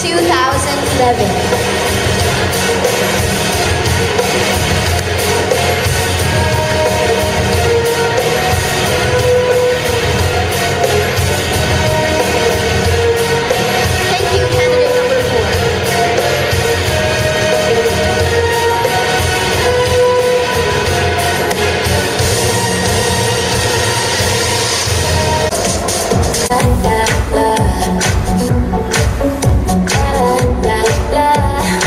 Thank you, candidate number 4.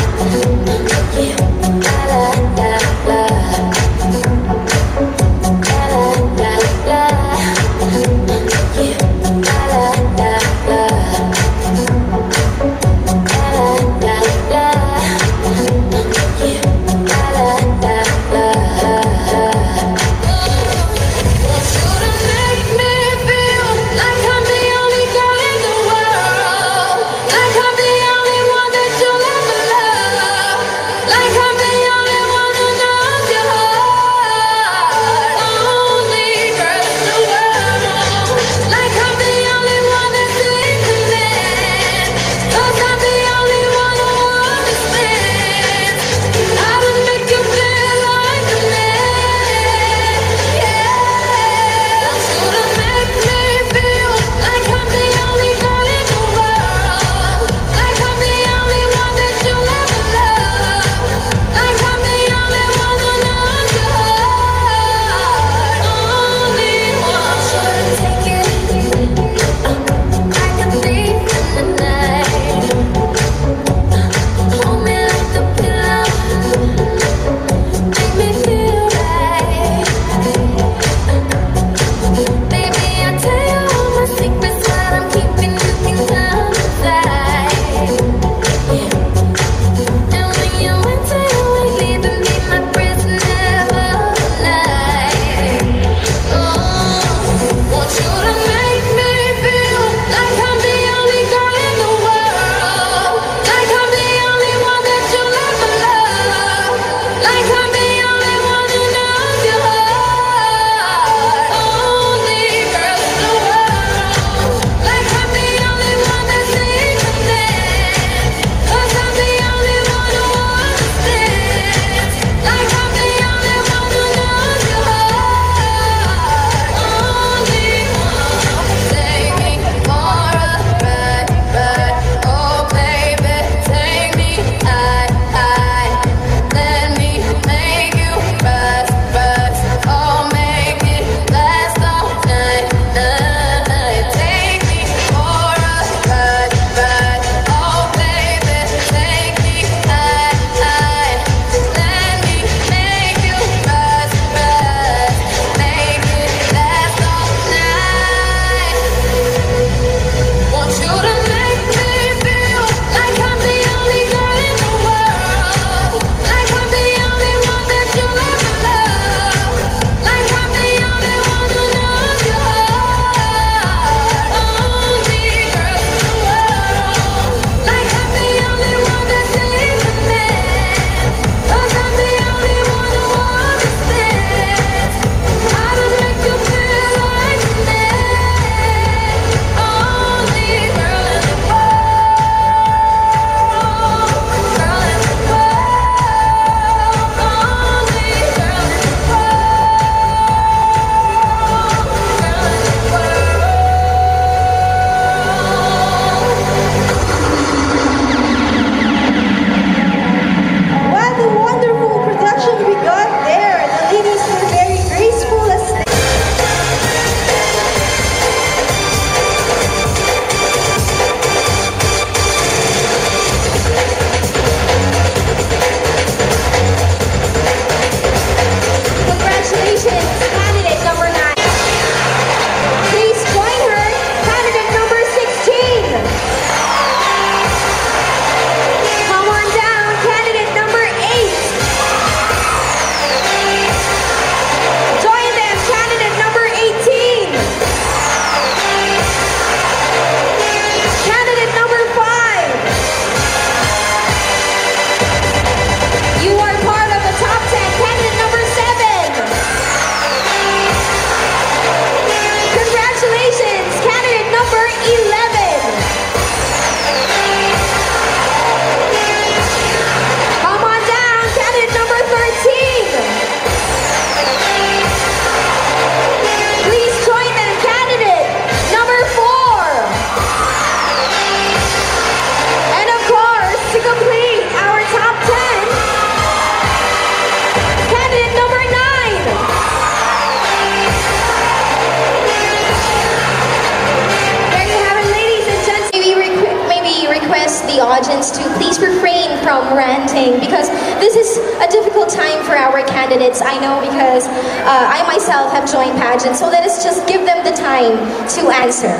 pageants to please refrain from ranting because this is a difficult time for our candidates. I know because I myself have joined pageants, so let us just give them the time to answer.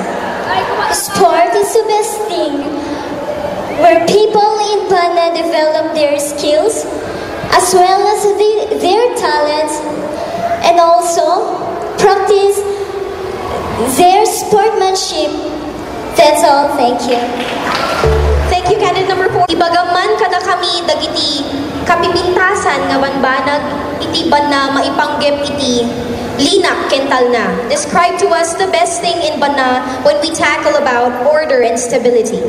Sport is the best thing where people in Bana develop their skills as well as their talents and also practice their sportsmanship. That's all. Thank you. Thank you, candidate number 4. Ibagaman kada kami dagiti kapipintasan nga banbanag iti Bana maipanggep iti linak kental na. Describe to us the best thing in Bana when we tackle about order and stability.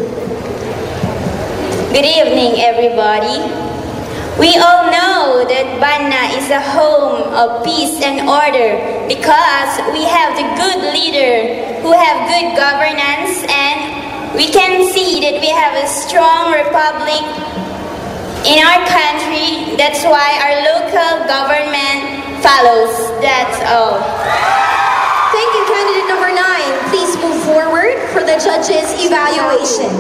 Good evening, everybody. We all know that Bana is a home of peace and order because we have the good leader who have good governance, and we can see that we have a strong republic in our country. That's why our local government follows. That's all. Thank you, candidate number 9. Please move forward for the judges' evaluation.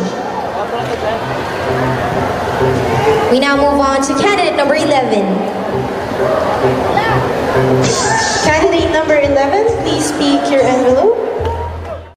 We now move on to candidate number 11. Candidate number 11, please speak your envelope.